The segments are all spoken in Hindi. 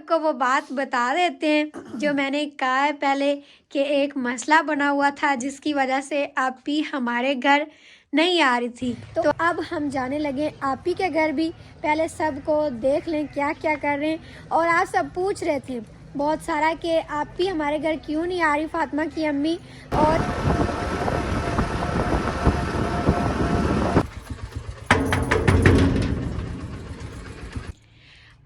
आपको वो बात बता देते हैं जो मैंने कहा है पहले कि एक मसला बना हुआ था जिसकी वजह से आपी हमारे घर नहीं आ रही थी। तो अब हम जाने लगे आपी के घर भी। पहले सबको देख लें क्या क्या कर रहे हैं। और आप सब पूछ रहे थे बहुत सारा कि आपी हमारे घर क्यों नहीं आ रही, फातिमा की अम्मी। और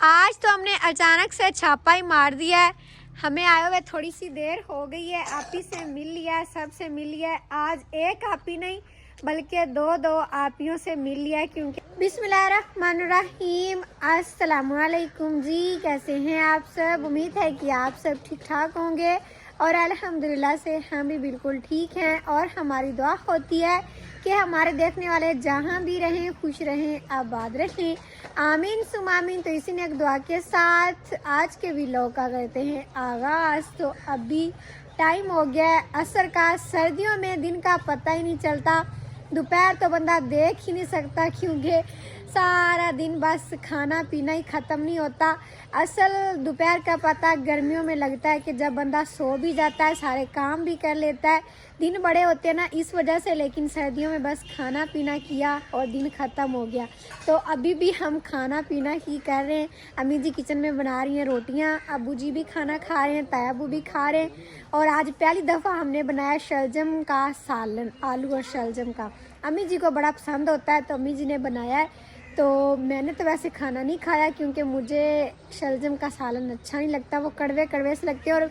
आज तो हमने अचानक से छापा ही मार दिया है। हमें आए हुए थोड़ी सी देर हो गई है। आपी से मिल लिया है, सबसे मिल लिया है। आज एक आपी नहीं बल्कि दो आपियों से मिल लिया है क्योंकि बिस्मिल्लाहिर्रहमानिर्रहीम। अस्सलामुअलैकुम जी, कैसे हैं आप सब? उम्मीद है कि आप सब ठीक ठाक होंगे और अल्हम्दुलिल्लाह से हम भी बिल्कुल ठीक हैं। और हमारी दुआ होती है कि हमारे देखने वाले जहाँ भी रहें खुश रहें, आबाद रहें, आमीन सुम आमीन। तो इसी ने एक दुआ के साथ आज के व्लॉग का करते हैं आगाज़। तो अभी टाइम हो गया है असर का। सर्दियों में दिन का पता ही नहीं चलता, दोपहर तो बंदा देख ही नहीं सकता क्योंकि सारा दिन बस खाना पीना ही ख़त्म नहीं होता। असल दोपहर का पता गर्मियों में लगता है कि जब बंदा सो भी जाता है, सारे काम भी कर लेता है, दिन बड़े होते हैं ना इस वजह से। लेकिन सर्दियों में बस खाना पीना किया और दिन ख़त्म हो गया। तो अभी भी हम खाना पीना ही कर रहे हैं। अम्मी जी किचन में बना रही हैं रोटियां, अबू जी भी खाना खा रहे हैं, तायाबू भी खा रहे हैं। और आज पहली दफ़ा हमने बनाया शलजम का सालन, आलू और शलजम का। अम्मी जी को बड़ा पसंद होता है तो अम्मी जी ने बनाया है। तो मैंने तो वैसे खाना नहीं खाया क्योंकि मुझे शलजम का सालन अच्छा नहीं लगता, वो कड़वे कड़वे से लगते हैं और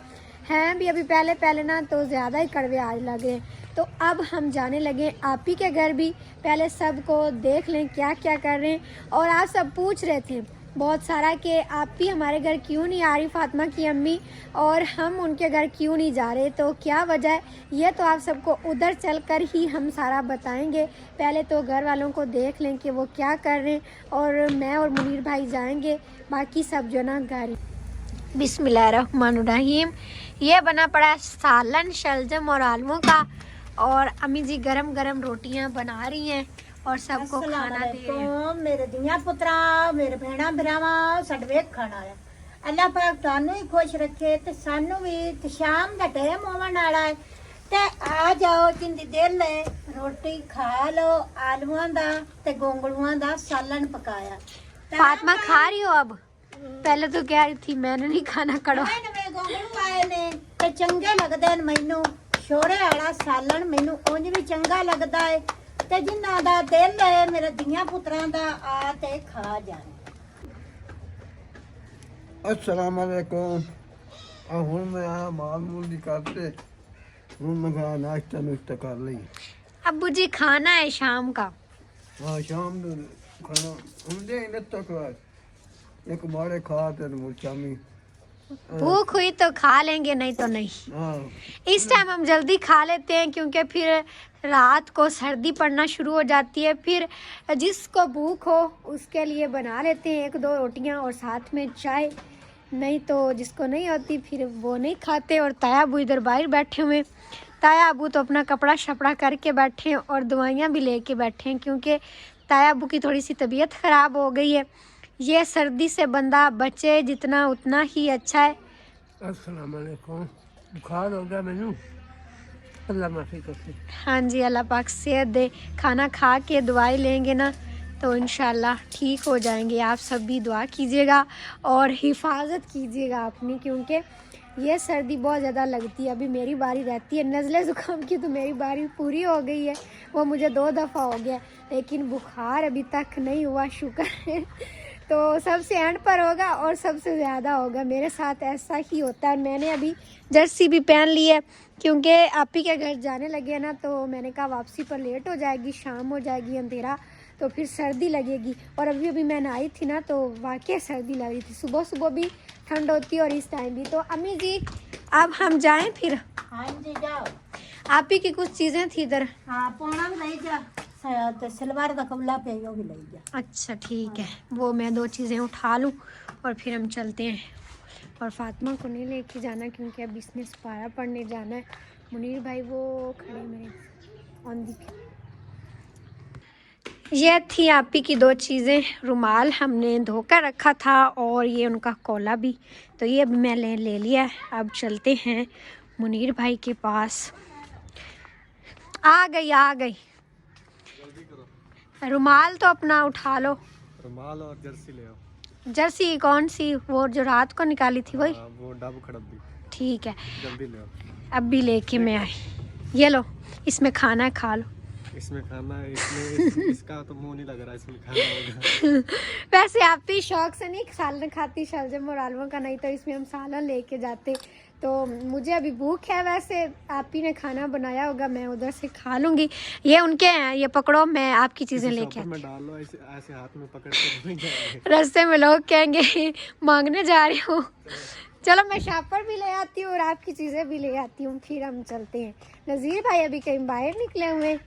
हैं भी अभी पहले पहले ना तो ज़्यादा ही कड़वे आज लगे। तो अब हम जाने लगे आपी के घर भी। पहले सबको देख लें क्या क्या कर रहे हैं। और आप सब पूछ रहे थे बहुत सारा कि आपी हमारे घर क्यों नहीं आ रही, फातिमा की अम्मी, और हम उनके घर क्यों नहीं जा रहे, तो क्या वजह है ये तो आप सबको उधर चलकर ही हम सारा बताएंगे। पहले तो घर वालों को देख लें कि वो क्या कर रहे हैं और मैं और मुनीर भाई जाएंगे, बाकी सब जो ना घर। बिस्मिल्लाहिर्रहमानिर्रहीम। ये बना पड़ा सालन शलजम और आलूओं का और अम्मी जी गरम गरम रोटियां बना रही हैं और सबको खाना दे रहे हैं। मेरे दियां पुत्रा, मेरे भैणा भरावा, साडे वेख खाना है। अल्लाह पाक तानू ही खुश रखे ते सानू भी। ते शाम दा टाइम होवन वाला है ते आ जाओ जिंदी दिल है रोटी खा लो। आलूआं दा ते गोंगलूआं दा सालन पकाया। फातिमा खा रही हो अब? पहले तो कह रही थी मैंने नहीं खाना। कड़वा नवे गोंगलू आए ने ते चंगे लगदे न मैनू। छोड़े वाला सालन मैनू उंज भी चंगा लगदा है ते जिन्ना दा दिल है मेरे दियां पुत्रां दा आ ते खा जाए। अस्सलाम वालेकुम। हुण मैं आया माल मूल निकालते, हुण मैं कहा नाश्ता नुश्ता कर ली। अब्बू जी खाना है शाम का। हाँ शाम नूं खाना हुण दे इन तक एक माड़े खा ते शामी भूख हुई तो खा लेंगे, नहीं तो नहीं। हाँ इस टाइम हम जल्दी खा लेते हैं क्योंकि फिर रात को सर्दी पड़ना शुरू हो जाती है। फिर जिसको भूख हो उसके लिए बना लेते हैं एक दो रोटियां और साथ में चाय, नहीं तो जिसको नहीं होती फिर वो नहीं खाते। और ताया अबू इधर बाहर बैठे हुए। ताया अबू तो अपना कपड़ा शपड़ा करके बैठे हैं और दवाइयाँ भी लेके बैठे हैं क्योंकि ताया अबू की थोड़ी सी तबीयत ख़राब हो गई है। ये सर्दी से बंदा बचे जितना उतना ही अच्छा है। अस्सलाम वालेकुम। बुखार हो गया मैनू, अल्लाह माफ़ी करे। हाँ जी, अल्लाह पाक सेहत दे। खाना खा के दवाई लेंगे ना तो इंशाल्लाह ठीक हो जाएंगे। आप सब भी दुआ कीजिएगा और हिफाजत कीजिएगा अपनी, क्योंकि ये सर्दी बहुत ज़्यादा लगती है। अभी मेरी बारी रहती है नज़ले ज़ुकाम की, तो मेरी बारी पूरी हो गई है, वो मुझे 2 दफ़ा हो गया, लेकिन बुखार अभी तक नहीं हुआ, शुक्र है। तो सबसे एंड पर होगा और सबसे ज़्यादा होगा, मेरे साथ ऐसा ही होता है। मैंने अभी जर्सी भी पहन ली है क्योंकि आपी के घर जाने लगे ना, तो मैंने कहा वापसी पर लेट हो जाएगी, शाम हो जाएगी, अंधेरा, तो फिर सर्दी लगेगी। और अभी अभी मैं नहाई थी ना तो वाकई सर्दी लग रही थी। सुबह सुबह भी ठंड होती है और इस टाइम भी। तो अम्मी जी अब हम जाएं फिर? हाँ जी जाओ। आप ही की कुछ चीज़ें थी इधर। हाँ पौना भी ले जा, ते सलवार का कपड़ा पे वो भी ले जा। अच्छा ठीक है, वो मैं 2 चीज़ें उठा लूँ और फिर हम चलते हैं। और फातिमा को नहीं लेके जाना क्योंकि अब इसने सपारा पढ़ने जाना है। मुनीर भाई वो खड़े मेरे ऑन दी। ये थी आपी की 2 चीज़ें, रुमाल हमने धोकर रखा था और ये उनका कोला भी, तो ये भी मैंने ले लिया है। अब चलते हैं मुनीर भाई के पास। आ गई। रुमाल तो अपना उठा लो। रुमाल और जर्सी ले आओ। जर्सी कौन सी? वो जो रात को निकाली थी वही? वो डब खड़ब्बी। ठीक है, जल्दी ले आओ। अब भी लेके मैं आई। ये लो, इसमें खाना है, खा लो। इसमें खाना है, इसका तो मुंह नहीं लग रहा, इसमें खाना होगा। वैसे आप भी शौक से नहीं सालन खाती शलजम और आलू का, नहीं तो इसमें हम सालन लेके जाते। तो मुझे अभी भूख है, वैसे आप ही ने खाना बनाया होगा, मैं उधर से खा लूँगी। ये उनके हैं, ये पकड़ो, मैं आपकी चीज़ें लेके आती। में डाल लो, ऐसे ऐसे हाथ में पकड़ के नहीं जाएंगे। रास्ते में लोग कहेंगे मांगने जा रही हूँ। चलो मैं शापर भी ले आती हूँ और आपकी चीज़ें भी ले आती हूँ, फिर हम चलते हैं। नज़ीर भाई अभी कहीं बाहर निकले हुए,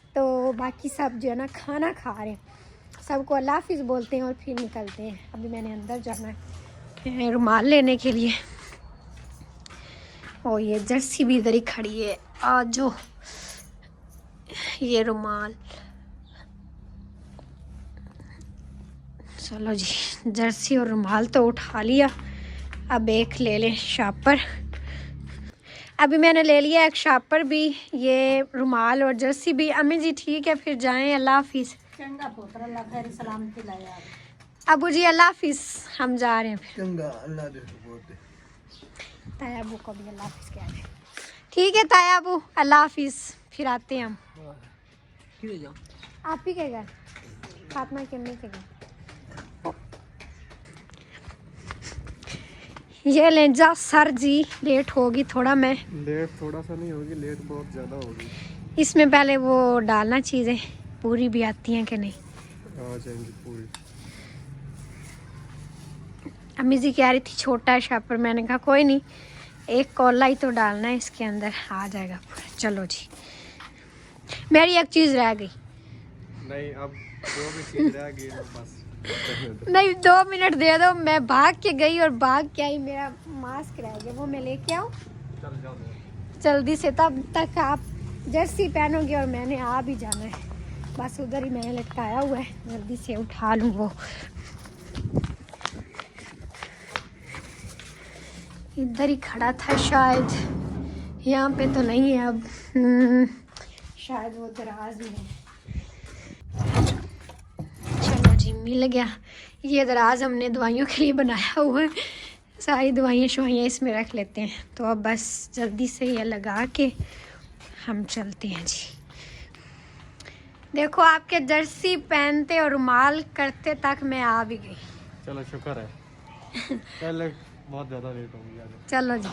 तो बाकी सब जो है ना खाना खा रहे हैं, सबको अल्लाह हाफिज़ बोलते हैं और फिर निकलते हैं। अभी मैंने अंदर जाना है रुमाल लेने के लिए। और ये जर्सी भी इधर ही खड़ी है, आज जो ये रुमाल। चलो जी, जर्सी और रुमाल तो उठा लिया, अब एक ले लें शापर। अभी मैंने ले लिया एक शापर भी, ये रुमाल और जर्सी भी। अम्मी जी ठीक है, फिर जाएं, अल्लाह हाफिज़। चंगा पुत्र, अल्लाह खैर सलामती लाया। अबू जी अल्लाह हाफिज़, हम जा रहे हैं फिर। चंगा अल्लाह दे बोलते। ताया अबू को भी अल्लाह हाफिज़ कह रहे हैं। ठीक है ताया अबू, अल्लाह हाफिज़, फिर आते हैं हम। आप ही के घर, फातिमा की अम्मी के घर। ये लें जा सर जी, लेट होगी थोड़ा। मैं लेट थोड़ा सा नहीं होगी, लेट बहुत ज़्यादा होगी। इसमें पहले वो डालना चीज़ें, पूरी भी आती हैं कि नहीं? आ जाएंगी पूरी। अम्मी जी कह रही थी छोटा है शापर, मैंने कहा कोई नहीं, एक कोला ही तो डालना है इसके अंदर, आ जाएगा पूरा। चलो जी, मेरी एक चीज़ रह गई। नहीं, अब जो भी चीज़ रह गई ना बस। नहीं 2 मिनट दे दो, मैं भाग के गई और भाग के आई, मेरा मास्क रह गया, वो मैं लेके आऊँ चल जाओ। जल्दी से, तब तक आप जर्सी पहनोगे और मैंने आ भी जाना है। बस उधर ही मैंने लटकाया हुआ है, जल्दी से उठा लूँ वो। इधर ही खड़ा था शायद, यहाँ पे तो नहीं है अब। शायद वो दराज में है। चलो जी, मिल गया। ये दराज हमने दवाइयों के लिए बनाया हुआ है, सारी दवाइयाँ शवाइयाँ इसमें रख लेते हैं। तो अब बस जल्दी से ये लगा के हम चलते हैं जी। देखो आपके जर्सी पहनते और रुमाल करते तक मैं आ भी गई। चलो शुक्र है, पहले बहुत ज़्यादा लेट हो गया। चलो जी,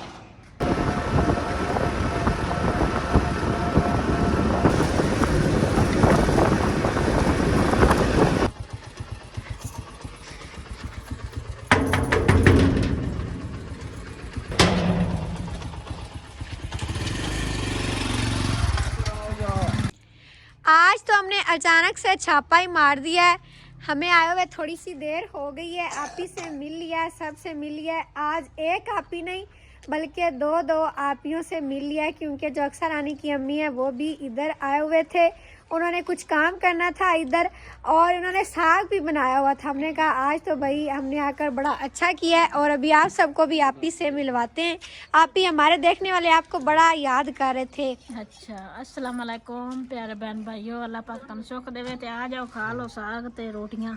आज तो हमने अचानक से छापा ही मार दिया है। हमें आए हुए थोड़ी सी देर हो गई है, आपी से मिल लिया है, सबसे मिल लिया है। आज एक आपी नहीं बल्कि 2 आपियों से मिल लिया है, क्योंकि जो अक्सर आनी की अम्मी है वो भी इधर आए हुए थे। उन्होंने कुछ काम करना था इधर और उन्होंने साग भी बनाया हुआ था। हमने कहा आज तो भाई हमने आकर बड़ा अच्छा किया है। और अभी आप सबको भी आपी से मिलवाते हैं। आपी हमारे देखने वाले आपको बड़ा याद कर रहे थे। अच्छा, अस्सलाम वालेकुम प्यारे बहन भाइयों, अल्लाह पाक तुम सुख देवे ते आ जाओ खा लो साग ते रोटियां।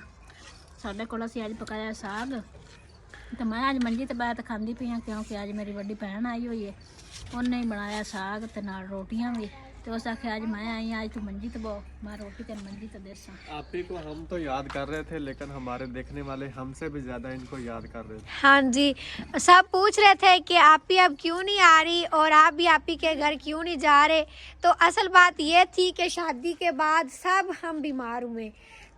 साडे कोल असीं अज पकाया साग ते मैं अज मंजी ते बैठ खांदी पई हां, क्योंकि अज मेरी वड्डी भैन आई हुई है, उन्हें ही बनाया साग ते नाल रोटियां भी। तो उस आखे आज मैं आई, आज तू मंजी ते बो, मैं रोटी तेन मंजी ते देसा। आप ही को हम तो याद कर रहे थे, लेकिन हमारे देखने वाले हमसे भी ज़्यादा इनको याद कर रहे थे। हाँ जी, सब पूछ रहे थे कि आपी अब क्यों नहीं आ रही और आप भी आपी के घर क्यों नहीं जा रहे। तो असल बात ये थी कि शादी के बाद सब हम बीमार हुए,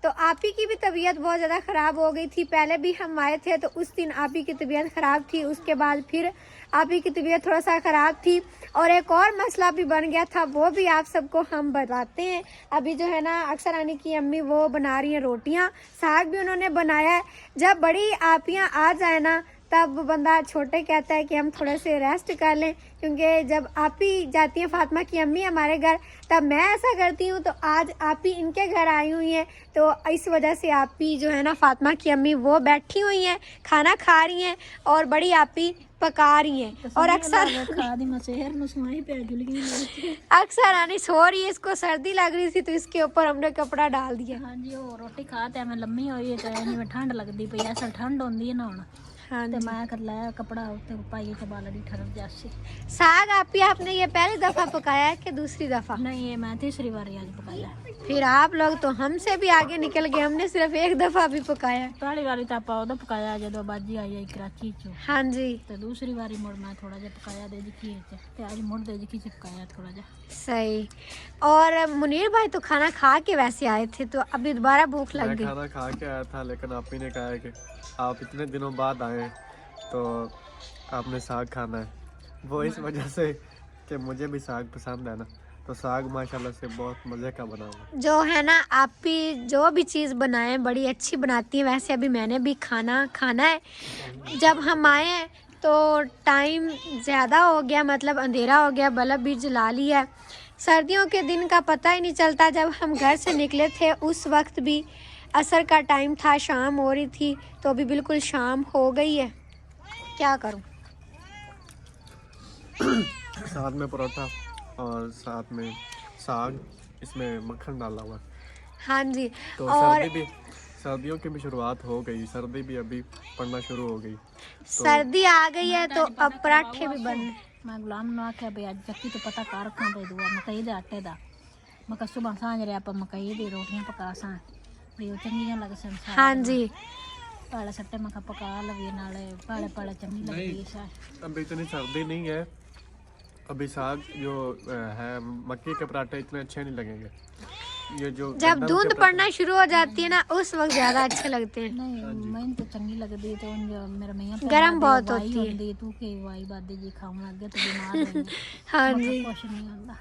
तो आपी की भी तबीयत बहुत ज़्यादा ख़राब हो गई थी। पहले भी हम आए थे तो उस दिन आपी की तबीयत ख़राब थी, उसके बाद फिर आपी की तबीयत थोड़ा सा ख़राब थी और एक और मसला भी बन गया था, वो भी आप सबको हम बताते हैं। अभी जो है ना अक्सर आने की अम्मी वो बना रही हैं रोटियां, साग भी उन्होंने बनाया है। जब बड़ी आपियां आ जाए ना तब बंदा छोटे कहता है कि हम थोड़े से रेस्ट कर लें, क्योंकि जब आप ही जाती हैं फातिमा की अम्मी हमारे घर तब मैं ऐसा करती हूँ। तो आज आप ही इनके घर आई हुई हैं, तो इस वजह से आप ही जो है ना फातिमा की अम्मी वो बैठी हुई हैं, खाना खा रही हैं और बड़ी आप ही पका रही हैं। और अक्सर आनी सो रही है, इसको सर्दी लग रही थी तो इसके ऊपर हमने कपड़ा डाल दिया। हाँ जी, वो रोटी खा ते मैं लम्मी होई ते जिवें ठंड लगदी पई असल ठंड होंदी है ना हुण। हाँ ते जी। मैं कर लाया कपड़ा उत्ते पाई ते बालड़ी ठहर जासी। साग आप ही आपने ये पहली दफा पकाया है कि दूसरी दफा? नहीं, ये मैं तीसरी बार आज पकाया। फिर आप लोग तो हमसे भी आगे निकल गए, हमने सिर्फ एक दफा भी पकाया है। पहली बारी तो आप उदो पकाया जदों बाजी आई है कराची चो, हाँ जी। ते दूसरी बारी मुड़ मैं थोड़ा जिहा पकाया दे जकी च ते आज मुड़ दे जकी च पकाया थोड़ा जिहा। सही। और मुनीर भाई तो खाना खा के वैसे आए थे, तो अभी दोबारा भूख लग मैं गई। खाना खा के आया था, लेकिन आप ही ने कहा है कि आप इतने दिनों बाद आए तो आपने साग खाना है। वो इस वजह से कि मुझे भी साग पसंद है ना, तो साग माशाल्लाह से बहुत मज़े का बना हुआ। जो है ना आप ही जो भी चीज़ बनाए बड़ी अच्छी बनाती है। वैसे अभी मैंने भी खाना है। जब हम आए हैं तो टाइम ज़्यादा हो गया, मतलब अंधेरा हो गया, बल्ब भी जला लिया। सर्दियों के दिन का पता ही नहीं चलता। जब हम घर से निकले थे उस वक्त भी असर का टाइम था, शाम हो रही थी, तो अभी बिल्कुल शाम हो गई है। क्या करूं? साथ में परोठा और साथ में साग, इसमें मक्खन डाला हुआ। हाँ जी। तो और सर्दियों की भी शुरुआत हो गई, सर्दी भी अभी पड़ना शुरू हो गई। सर्दी आ गई है तो अब पराठे भी बनने। मैं गुलाम नु आख्या भी अज चक्की तो पता कर रखा दे दुआ मकई दे आटे दा। मैं सुबह सांझ रे आप मकई दी रोटियां पका सा भी चंगियां लग सन। हाँ जी। पाले सट्टे मैं पका लवी नाले पाले चंगी लगदी है। अभी इतनी सर्दी नहीं है, अभी साग जो है मक्की के पराठे इतने अच्छे नहीं लगेंगे। ये जो जब गंदम धुंध के पड़ना शुरू हो जाती है ना उस वक्त ज्यादा अच्छे लगते हैं। नहीं मैं तो चंगी लगदी तो मेरा मैया गरम बहुत होती है। तू के वाई बादे जी खाऊं लग गया तो बीमार हो हाँ जी। कुछ नहीं होता।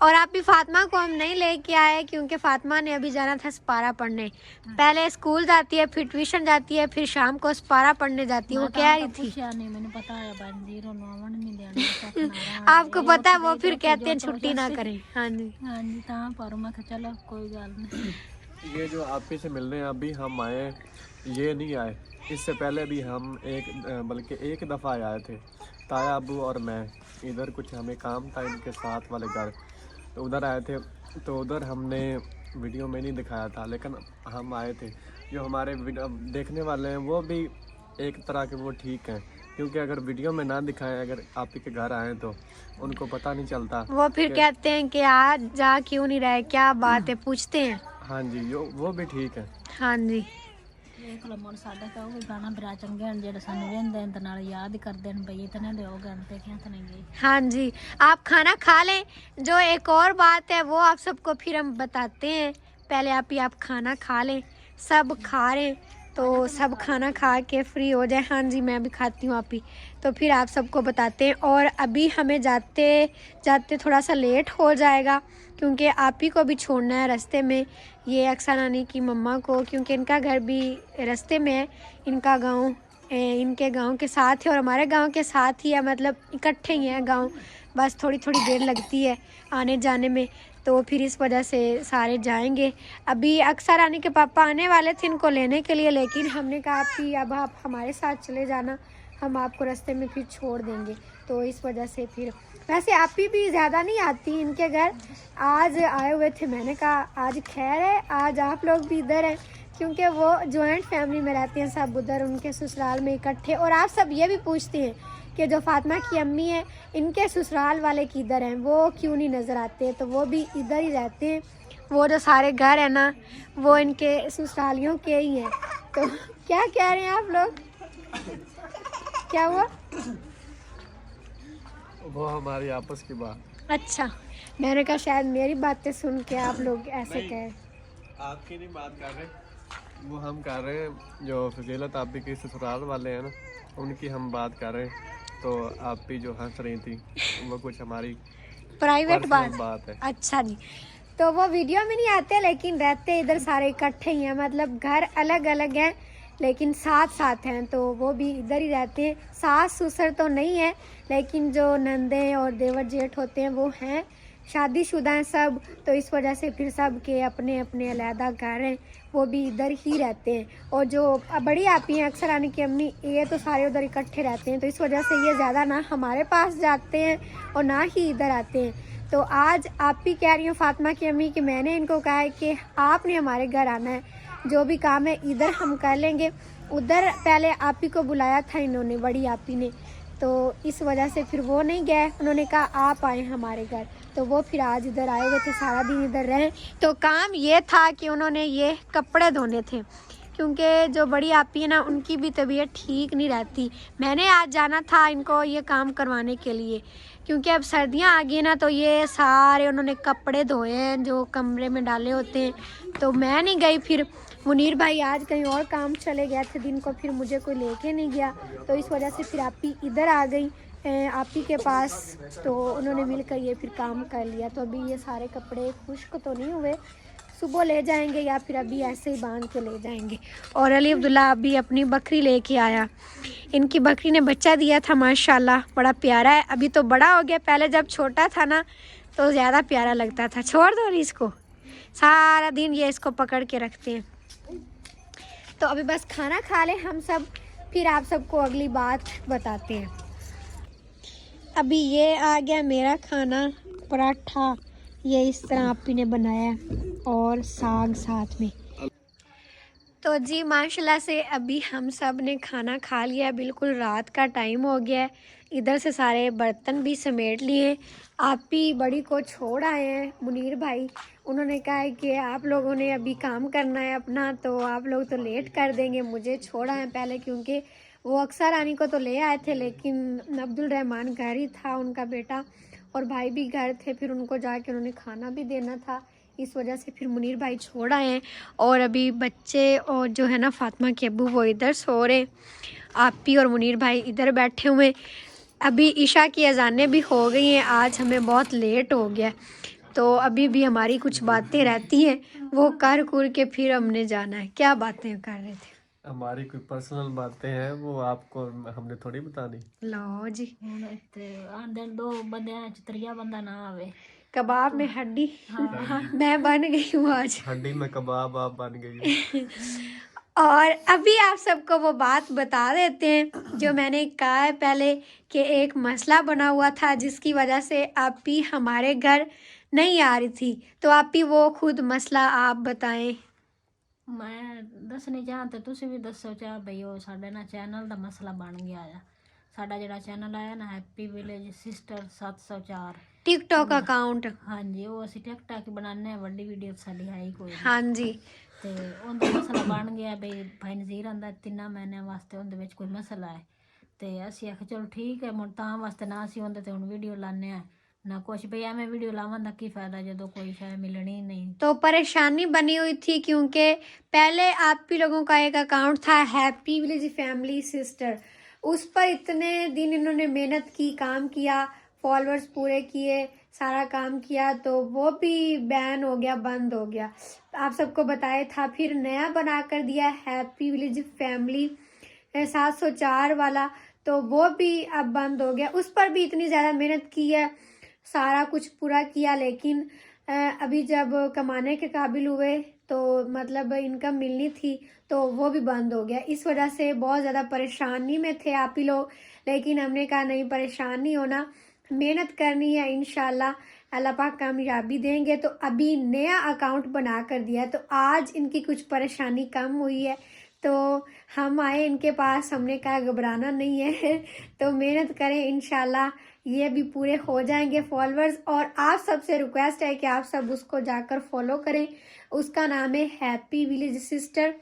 और आप भी फातिमा को हम नहीं लेके आए क्योंकि फातिमा ने अभी जाना था सपारा पढ़ने। पहले स्कूल जाती है, फिर ट्यूशन जाती है, फिर शाम को सपारा पढ़ने जाती है। वो कह रही थी नहीं मैंने पता है बंजीरो नोवन नहीं देना। आपको पता है वो फिर कहते हैं छुट्टी ना करें। हाँ जी। हाँ जी, ता पर मैं चलो कोई गल नहीं। ये जो आप ही से मिलने अभी हम आए, ये नहीं आए, इससे पहले भी हम बल्कि एक दफ़ा आए थे, ताया अबू और मैं। इधर कुछ हमें काम था इनके साथ वाले घर, तो उधर आए थे। तो उधर हमने वीडियो में नहीं दिखाया था, लेकिन हम आए थे। जो हमारे देखने वाले हैं वो भी एक तरह के वो ठीक हैं, क्योंकि अगर वीडियो में ना दिखाएं, अगर आप ही के घर आए तो उनको पता नहीं चलता। वो फिर कहते हैं कि आज जा क्यों नहीं रहे, क्या बात है, पूछते हैं। हाँ जी, वो भी ठीक है। हाँ जी। देख लो मोर साडे का वो गाना बड़ा चंगे हैं जेड़े सानू वेंदे हैं ते नाल याद करदे हैं भई इतने दे हो गए ते क्या नहीं गई। हाँ जी। आप खाना खा लें। जो एक और बात है वो आप सबको फिर हम बताते हैं। पहले आप खाना खा लें। सब खा रहे हैं तो सब खाना खा के फ्री हो जाए। हाँ जी, मैं भी खाती हूँ आप ही, तो फिर आप सबको बताते हैं। और अभी हमें जाते जाते थोड़ा सा लेट हो जाएगा क्योंकि आप ही को भी छोड़ना है रास्ते में, ये अक्सर नानी की मम्मा को, क्योंकि इनका घर भी रास्ते में है। इनका गांव इनके गांव के साथ है और हमारे गांव के साथ ही है, मतलब इकट्ठे ही हैं गांव। बस थोड़ी थोड़ी देर लगती है आने जाने में, तो फिर इस वजह से सारे जाएंगे। अभी अक्सर आने के पापा आने वाले थे इनको लेने के लिए, लेकिन हमने कहा कि अब आप हमारे साथ चले जाना, हम आपको रास्ते में फिर छोड़ देंगे। तो इस वजह से फिर वैसे आप ही भी ज़्यादा नहीं आती इनके घर, आज आए हुए थे। मैंने कहा आज खैर है, आज आप लोग भी इधर हैं, क्योंकि वो जॉइंट फैमिली में रहती हैं सब, उधर उनके ससुराल में इकट्ठे। और आप सब ये भी पूछते हैं कि जो फातिमा की अम्मी है इनके ससुराल वाले किधर हैं, वो क्यों नहीं नज़र आते, तो वो भी इधर ही रहते हैं। वो जो सारे घर है ना वो इनके ससुरालियों के ही हैं। तो क्या कह रहे हैं आप लोग? क्या हुआ? वो हमारी आपस की बात। अच्छा, मैंने कहा शायद मेरी बातें सुन के आप लोग ऐसे कहें। आपकी नहीं बात कर रहे, वो हम कर रहे हैं जो फजीलत आप भी के ससुराल वाले हैं ना, उनकी हम बात कर रहे हैं। तो आप भी जो हंस रही थी वो कुछ हमारी प्राइवेट बात है। अच्छा जी। तो वो वीडियो में नहीं आते लेकिन रहते इधर सारे इकट्ठे ही हैं, मतलब घर अलग अलग हैं लेकिन साथ साथ हैं, तो वो भी इधर ही रहते हैं। सास ससुर तो नहीं है, लेकिन जो नंदे और देवर जेठ होते हैं वो हैं, शादीशुदा हैं सब, तो इस वजह से फिर सब के अपने अपने अलहदा घर हैं, वो भी इधर ही रहते हैं। और जो बड़ी आपी हैं अक्सर आने की अम्मी, ये तो सारे उधर इकट्ठे रहते हैं, तो इस वजह से ये ज़्यादा ना हमारे पास जाते हैं और ना ही इधर आते हैं। तो आज आप भी कह रही हूँ फातिमा की अम्मी कि मैंने इनको कहा है कि आपने हमारे घर आना है, जो भी काम है इधर हम कर लेंगे। उधर पहले आप ही को बुलाया था इन्होंने, बड़ी आपी ने, तो इस वजह से फिर वो नहीं गए, उन्होंने कहा आप आए हमारे घर, तो वो फिर आज इधर आए हुए थे, सारा दिन इधर रहे। तो काम ये था कि उन्होंने ये कपड़े धोने थे, क्योंकि जो बड़ी आपी है ना उनकी भी तबीयत ठीक नहीं रहती। मैंने आज जाना था इनको ये काम करवाने के लिए, क्योंकि अब सर्दियां आ गई ना, तो ये सारे उन्होंने कपड़े धोए हैं जो कमरे में डाले होते हैं, तो मैं नहीं गई। फिर मुनीर भाई आज कहीं और काम चले गए थे दिन को, फिर मुझे कोई लेके नहीं गया, तो इस वजह से फिर आपी इधर आ गई आपी के पास, तो उन्होंने मिलकर ये फिर काम कर लिया। तो अभी ये सारे कपड़े खुश्क तो नहीं हुए, सुबह ले जाएंगे या फिर अभी ऐसे ही बांध के ले जाएंगे। और अली अब्दुल्ला अभी अपनी बकरी लेके आया, इनकी बकरी ने बच्चा दिया था माशाल्लाह, बड़ा प्यारा है। अभी तो बड़ा हो गया, पहले जब छोटा था ना तो ज़्यादा प्यारा लगता था। छोड़ दो इसको, सारा दिन ये इसको पकड़ के रखते हैं। तो अभी बस खाना खा लें हम सब, फिर आप सबको अगली बात बताते हैं। अभी ये आ गया मेरा खाना, पराठा ये इस तरह आपी ने बनाया और साग साथ में। तो जी माशाल्लाह से अभी हम सब ने खाना खा लिया, बिल्कुल रात का टाइम हो गया है। इधर से सारे बर्तन भी समेट लिए, आपी बड़ी को छोड़ आए हैं मुनीर भाई, उन्होंने कहा है कि आप लोगों ने अभी काम करना है अपना, तो आप लोग तो लेट कर देंगे, मुझे छोड़ आए पहले, क्योंकि वो अक्सर आनी को तो ले आए थे, लेकिन अब्दुल रहमान घर ही था उनका बेटा, और भाई भी घर थे, फिर उनको जाके उन्होंने खाना भी देना था, इस वजह से फिर मुनीर भाई छोड़ आए हैं। और अभी बच्चे और जो है ना फातिमा के अब्बू वो इधर सो रहे, आपी और मुनीर भाई इधर बैठे हुए। अभी ईशा की अजानें भी हो गई हैं, आज हमें बहुत लेट हो गया, तो अभी भी हमारी कुछ बातें रहती हैं, वो कर कुर के फिर हमने जाना है। क्या बातें कर रहे थे? हमारी कोई पर्सनल बातें हैं, वो आपको हमने थोड़ी बतानी। लो जी, आंदे दो बंदे त्रिया बंदा ना आवे, कबाब में हड्डी मैं बन गई हूँ आज, हड्डी में कबाब आप बन गई। और अभी आप सबको वो बात बता देते हैं जो मैंने कहा है पहले कि एक मसला बना हुआ था जिसकी वजह से आपी हमारे घर नहीं आ रही थी, तो आपी वो खुद मसला आप बताएं। मैं दसनी चाह ते तुसी भी दसो चाह भई, ओ साडे ना चैनल दा मसला बन गया आ। साडा जेड़ा चैनल आया ना happy village sister 704 TikTok account, हाँ जी, वो ਅਸੀਂ टिकटॉक बनाने हैं, बड़ी वीडियो साडी है ही कोई नहीं। हाँ जी, ਤੇ ਉਹਦਾ ਮਸਲਾ ਬਣ ਗਿਆ ਬਈ ਭਾਈ ਨਜ਼ੀਰ ਆਂਦਾ 3 ਮਹੀਨਿਆਂ ਵਾਸਤੇ ਉਹਦੇ ਵਿੱਚ ਕੋਈ ਮਸਲਾ ਹੈ, ਤੇ ਅਸੀਂ ਆਖਿਆ ਚਲੋ ਠੀਕ ਹੈ, ਮੁੜ ਤਾਂ ਵਾਸਤੇ ਨਾ ਅਸੀਂ ਉਹਦੇ ਤੇ ਹੁਣ ਵੀਡੀਓ ਲਾਣੇ ਆ ना कुछ, भाई एवं वीडियो लावन का की फायदा जो कोई शायद मिलनी नहीं। तो परेशानी बनी हुई थी क्योंकि पहले आप ही लोगों का एक अकाउंट था हैप्पी विलेज फैमिली सिस्टर, उस पर इतने दिन इन्होंने मेहनत की, काम किया, फॉलोअर्स पूरे किए, सारा काम किया, तो वो भी बैन हो गया, बंद हो गया। आप सबको बताया था, फिर नया बना कर दिया हैप्पी विलेज फैमिली 704 वाला, तो वो भी अब बंद हो गया। उस पर भी इतनी ज़्यादा मेहनत की है, सारा कुछ पूरा किया, लेकिन अभी जब कमाने के काबिल हुए तो मतलब इनकम मिलनी थी, तो वो भी बंद हो गया। इस वजह से बहुत ज़्यादा परेशानी में थे आप ही लोग, लेकिन हमने कहा नहीं, परेशान नहीं होना, मेहनत करनी है, इंशाल्लाह अल्लाह पाक कामयाबी देंगे। तो अभी नया अकाउंट बना कर दिया, तो आज इनकी कुछ परेशानी कम हुई है, तो हम आए इनके पास, हमने कहा घबराना नहीं है, तो मेहनत करें, इंशाल्लाह ये भी पूरे हो जाएंगे फॉलोअर्स। और आप सबसे रिक्वेस्ट है कि आप सब उसको जाकर फॉलो करें, उसका नाम है हैप्पी विलेज सिस्टर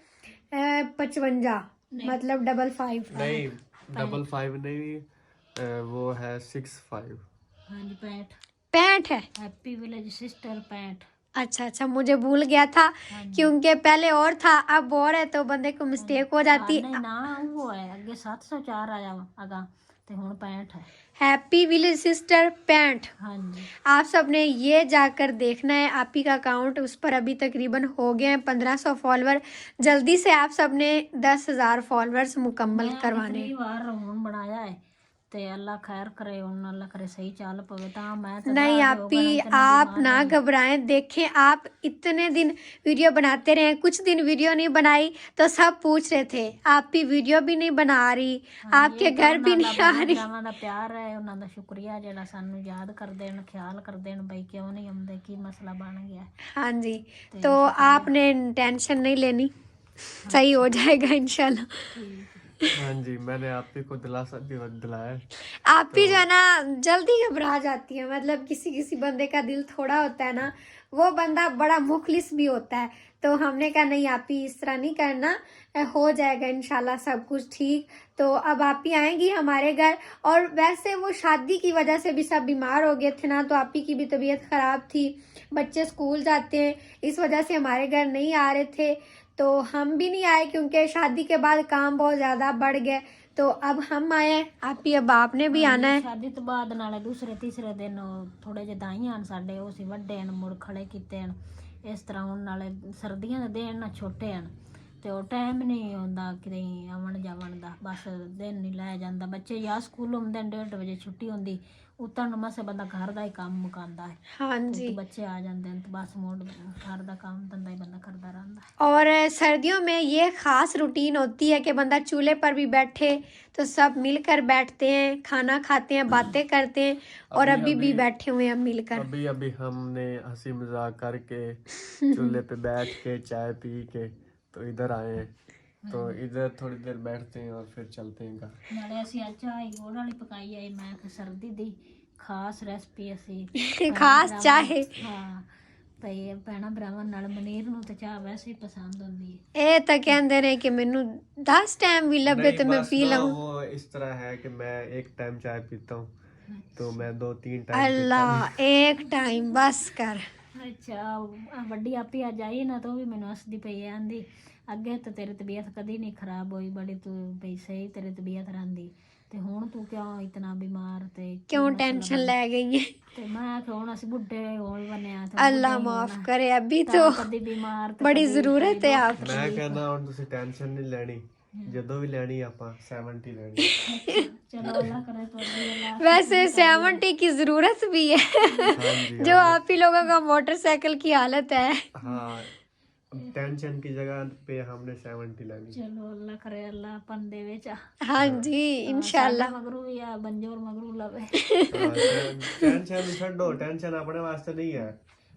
55, मतलब 55 नहीं 55 नहीं, वो है 65। हाँ जी 65 है, हैप्पी विलेज सिस्टर 65। अच्छा अच्छा, मुझे भूल गया था क्योंकि पहले और था, अब और है, तो बंदे को मिस्टेक हो जाती नहीं ना वो है आगे 704 आया आगा, ਤੇ ਹੁਣ 65 है। Happy village sister 65। हाँ जी आप सब ने ये जाकर देखना है। आप ही का अकाउंट उस पर अभी तकरीबन हो गए हैं 1500 फॉलोअर। जल्दी से आप सब ने 10,000 फॉलोअर्स मुकम्मल मैं करवाने। आखिरी बार ਹੁਣ ਬਣਾਇਆ ਹੈ ਤੇ ਅੱਲਾ ਖੈਰ ਕਰੇ ਹੁਣ ਅੱਲਾ ਕਰੇ ਸਹੀ ਚੱਲ ਪਵੇ ਤਾਂ मैं तो नहीं बाहर आप होगा ना, ही इतने आप बीमार ना हैं। घबराएं। देखें आप इतने दिन वीडियो बनाते रहे, कुछ दिन वीडियो नहीं बनाई तो सब पूछ रहे थे आप भी वीडियो भी नहीं बना रही, हाँ, आपके ये तो घर भी ਉਹਨਾਂ नहीं ਦਾ आ रही। ਭਰਾਵਾਂ ਦਾ ਪਿਆਰ ਹੈ, ਉਹਨਾਂ ਦਾ ਸ਼ੁਕਰੀਆ ਜਿਹੜਾ ਸਾਨੂੰ ਯਾਦ ਕਰਦੇ ਨੇ, ਖਿਆਲ ਕਰਦੇ ਨੇ ਬਈ ਕਿਉਂ ਨਹੀਂ ਆਉਂਦੇ, ਕੀ ਮਸਲਾ ਬਣ ਗਿਆ। हाँ जी तो आपने टेंशन नहीं लेनी, सही हो जाएगा इंशाल्लाह। हाँ जी, मैंने आप ही को दिलासा दिलाया। आप भी जो है ना जल्दी घबरा जाती है, मतलब किसी किसी बंदे का दिल थोड़ा होता है ना, वो बंदा बड़ा मुखलिस भी होता है। तो हमने कहा नहीं आप ही इस तरह नहीं करना, हो जाएगा इंशाल्लाह सब कुछ ठीक। तो अब आप ही आएंगी हमारे घर। और वैसे वो शादी की वजह से भी सब बीमार हो गए थे ना, तो आप ही की भी तबीयत ख़राब थी, बच्चे स्कूल जाते हैं, इस वजह से हमारे घर नहीं आ रहे थे। तो हम भी नहीं आए क्योंकि शादी के बाद काम बहुत ज़्यादा बढ़ गए। तो अब हम आए हैं। आप ही अब आपने भी आना है। ਸ਼ਾਦੀ ਤੋਂ ਬਾਅਦ ਨਾਲੇ ਦੂਸਰੇ ਤੀਸਰੇ ਦਿਨ ਥੋੜੇ ਜਿਹੇ ਦਾਈ ਹਨ ਸਾਡੇ, ਉਹ ਸੀ ਵੱਡੇ ਹਨ, ਮੁੜ ਖੜੇ ਕੀਤੇ ਹਨ। ਇਸ ਤਰ੍ਹਾਂ ਹੁਣ ਨਾਲੇ ਸਰਦੀਆਂ ਦੇ ਦਿਨ ਨਾ ਛੋਟੇ ਹਨ ਤੇ ਉਹ ਟਾਈਮ ਨਹੀਂ ਹੁੰਦਾ ਕਿਤੇ ਆਉਣ ਜਾਵਣ ਦਾ, ਬਸ ਦਿਨ ਨਹੀਂ ਲੈ ਜਾਂਦਾ। ਬੱਚੇ ਜਾਂ ਸਕੂਲ ਹੁੰਦੇ ਨੇ 1:30 ਵਜੇ ਛੁੱਟੀ ਹੁੰਦੀ, ਉਤਰਨ ਮਸੇ ਬੰਦਾ ਘਰ ਦਾ ਹੀ ਕੰਮ ਮੁਕਾਉਂਦਾ ਹੈ। हाँ ਤੇ जी ਬੱਚੇ ਆ ਜਾਂਦੇ ਨੇ ਤੇ ਬਸ ਮੋੜ ਘਰ ਦਾ ਕੰਮ ਧੰਦਾ ਹੀ ਬੰਦਾ ਕਰਦਾ ਰਹਿੰਦਾ। और सर्दियों में ये ख़ास रूटीन होती है कि बंदा चूल्हे पर भी बैठे तो सब मिलकर बैठते हैं, खाना खाते हैं, बातें करते हैं। और अभी भी बैठे हुए हैं मिलकर। अभी अभी हमने हंसी मजाक करके चूल्हे पे बैठ के चाय पी के तो इधर आए हैं। तो इधर थोड़ी देर बैठते हैं और फिर चलते हैं घर। ਨਾਲੇ ਅਸੀਂ ਅੱਜ ਚਾਹ ਗੁੜ ਵਾਲੀ ਪਕਾਈ ਆਈ, ਮੈਂ ਕਿ ਸਰਦੀ ਦੀ ਖਾਸ ਰੈਸਪੀ ਅਸੀਂ खास चाय ਹਾਂ ਭਈ ਭੈਣਾਂ ਭਰਾਵਾਂ ਨਾਲ ਮਨੀਰ ਨੂੰ ਤੇ ਚਾਹ ਵੈਸੇ ਹੀ ਪਸੰਦ ਹੁੰਦੀ ਹੈ। ਇਹ ਤਾਂ ਕਹਿੰਦੇ ਨੇ ਕਿ ਮੈਨੂੰ 10 ਟਾਈਮ ਵੀ ਲੱਭੇ नहीं, ਤੇ मैं बस पी ना, लूं। वो इस तरह है कि मैं एक टाइम चाय पीता हूँ तो मैं 2-3 टाइम अल्लाह एक टाइम बस कर। ਅੱਛਾ ਆਹ ਵੱਡੀ ਆਪੀ ਅੱਜ ਆਈ ਨਾ ਤਾਂ ਉਹ ਵੀ ਮੈਨੂੰ ਹੱਸਦੀ ਪਈ ਆਂਦੀ ਅੱਗੇ ਤਾਂ ਤੇਰੀ ਤਬੀਅਤ ਕਦੀ ਨਹੀਂ ਖਰਾਬ ਹੋਈ, ਬੜੀ ਤੂੰ ਬਈ ਸਹੀ ਤੇਰੀ ਤਬੀਅਤ ਰਹਿੰਦੀ ਤੇ ਹੁਣ ਤੂੰ ਕਿਉਂ ਇਤਨਾ ਬਿਮਾਰ ਤੇ ਕੀ क्यों ਮਸਲਾ टेंशन ਬਣ- ले गई है? ਤੇ ਮੈਂ ਕਿ ਹੁਣ ਅਸੀਂ ਬੁੱਢੇ ਹੋਣ ਬੰਨਿਆ ਤੇ अल्लाह माफ करे, अभी तो ਕਦੀ ਬਿਮਾਰ ਤੇ बड़ी ਕਦੀ जरूरत है आप। मैं कहना ਹੁਣ ਤੁਸੀਂ ਟੈਨਸ਼ਨ ਨਹੀਂ ਲੈਣੀ, ਜਦੋਂ ਵੀ ਲੈਣੀ ਆਪਾਂ 70 ਲੈਣੀ। ਚਲੋ ਅੱਲਾ ਕਰੇ ਤੁਹਾਡੀ ਅੱਲਾ वैसे 70 की जरूरत भी है हाँ जी, जो आप ही लोगों का मोटरसाइकिल की हालत है। हाँ, टेंशन की जगह पे हमने 70 ਲੈਣੀ। ਚਲੋ ਅੱਲਾ ਕਰੇ ਅੱਲਾ ਪਨ ਦੇ ਵਿੱਚ हाँ जी इंशाल्लाह। ਮਗਰੂ ਜਾਂ ਬੰਜੋਰ ਮਗਰੂ ਲਵੇ। ਟੈਨਸ਼ਨ ਛੱਡੋ, ਟੈਨਸ਼ਨ ਆਪਣੇ ਵਾਸਤੇ ਨਹੀਂ ਹੈ।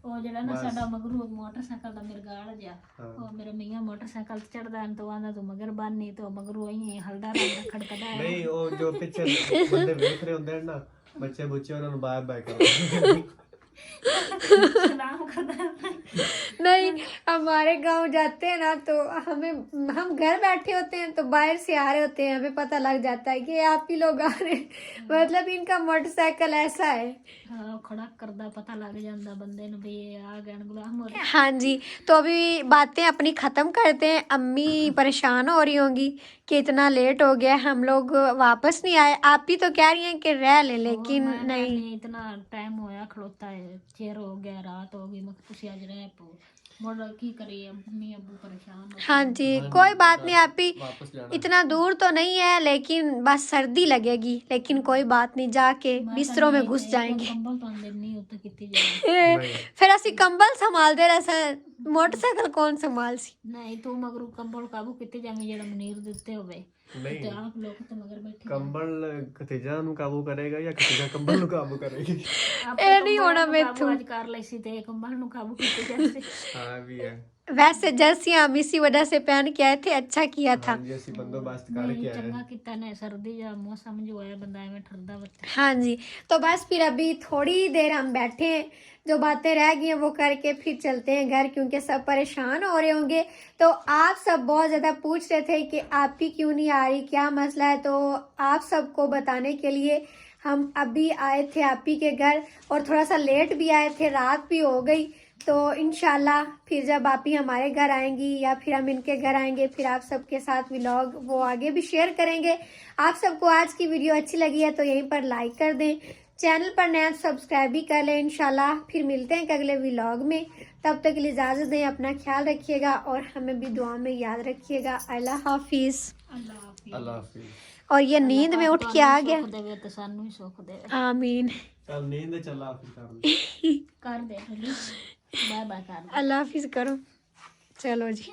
ਉਹ ਜਿਹੜਾ ਨਾ ਸਾਡਾ ਮਗਰੂ ਮੋਟਰਸਾਈਕਲ ਦਾ ਮਿਰਗਾਲ ਜਿਹਾ, ਉਹ ਮੇਰੇ ਮੀਆਂ ਮੋਟਰਸਾਈਕਲ ਤੇ ਚੜਦਾ ਤਾਂ ਆਂਦਾ ਤੂੰ ਮਗਰ ਬੰਨੀ ਤੇ ਉਹ ਮਗਰੂ ਹੀ ਹਲਦਾ ਰਹਿੰਦਾ ਖੜਕਦਾ ਹੈ। ਨਹੀਂ, ਉਹ ਜੋ ਪਿੱਛੇ ਬੰਦੇ ਵੇਖ ਰਹੇ ਹੁੰਦੇ ਨੇ ਨਾ, ਬੱਚੇ ਬੁੱਚੇ, ਉਹਨਾਂ ਨੂੰ ਬਾਏ ਬਾਏ ਕਰੋ। सलाम करता है। नहीं हमारे गांव जाते हैं ना तो हम घर बैठे होते हैं तो बाहर से आ रहे होते हैं, हमें पता लग जाता है कि आप ही लोग आ रहे हैं, मतलब इनका मोटरसाइकिल ऐसा है। हाँ खड़ा करदा पता लग जाता बंदे ने भी ये आ गए गुलाम हो रहे। हाँ जी तो अभी बातें अपनी ख़त्म करते हैं। अम्मी परेशान हो रही होंगी कि इतना लेट हो गया, हम लोग वापस नहीं आए। आप ही तो कह रही हैं कि रह ले, लेकिन मैंने नहीं इतना टाइम होया खड़ोता है, चेर हो गया, रात हो गई, मैं तुसी आज रह पो मोड़ की करिए, मम्मी अब्बू परेशान हो। हाँ जी कोई बात नहीं, आप ही वापस जाना। इतना दूर तो नहीं है लेकिन बस सर्दी लगेगी, लेकिन कोई बात नहीं, जाके बिस्तरों में घुस जाएंगे। कंबल तो अंदर नहीं होता कितनी जाए फिर असि कंबल संभाल दे रहा मोटरसाइकिल कौन संभाल सी। नहीं तू मगरू कंबल काबू कितने जाएंगे जेड़ा मनीर देते होवे नहीं, ਤੇ ਆਪ ਲੋਕ ਤੇ ਮਗਰ ਬੈਠੇ ਕੰਬਲ ਖਤੀਜਾ ਨੂੰ ਕਾਬੂ ਕਰੇਗਾ ਜਾਂ ਖਤੀਜਾ ਕੰਬਲ ਨੂੰ ਕਾਬੂ ਕਰੇਗੀ? ਇਹ ਨਹੀਂ ਹੋਣਾ ਮੈਥੋਂ। ਅੱਜ ਕਰ ਲਈ ਸੀ ਤੇ ਕੰਬਲ ਨੂੰ ਕਾਬੂ ਕੀਤੇ ਜਾਂਦੇ। ਹਾਂ ਵੀ ਹੈ। वैसे जर्सियां हम इसी वजह से पहन के आए थे, अच्छा किया था। ਹਾਂਜੀ, ਅਸੀਂ ਬੰਦੋਬਸਤ ਕਰਕੇ ਆਏ। ਚੰਗਾ ਕੀਤਾ ਨੇ, ਸਰਦੀ ਦਾ ਮੌਸਮ ਜੋ ਹੋਇਆ ਬੰਦਾ ਐਵੇਂ ਠਰਦਾ ਬੱਚਾ। हाँ जी तो बस फिर अभी थोड़ी देर हम बैठे हैं, जो बातें रह गई हैं वो करके फिर चलते हैं घर, क्योंकि सब परेशान हो रहे होंगे। तो आप सब बहुत ज़्यादा पूछ रहे थे कि आप ही क्यों नहीं आ रही, क्या मसला है। तो आप सबको बताने के लिए हम अभी आए थे आप ही के घर, और थोड़ा सा लेट भी आए थे, रात भी हो गई। तो इंशाल्लाह फिर जब आप ही हमारे घर आएंगी या फिर हम इनके घर आएंगे फिर आप सबके साथ व्लॉग वो आगे भी शेयर करेंगे। आप सबको आज की वीडियो अच्छी लगी है तो यहीं पर लाइक कर दें, चैनल पर नया सब्सक्राइब भी कर लें। इंशाल्लाह फिर मिलते हैं एक अगले व्लॉग में, तब तक के लिए इजाज़त दें, अपना ख्याल रखिएगा और हमें भी दुआ में याद रखिएगा। अल्लाह हाफिज़। अल्लाह हाफिज़। और ये नींद में उठ के आ गया। सुख देवे ते सानू ही सुख देवे। आमीन। चल नींद चला फिर कर कर दे बाय बाय कर दे। अल्लाह हाफिज़ करो। चलो जी।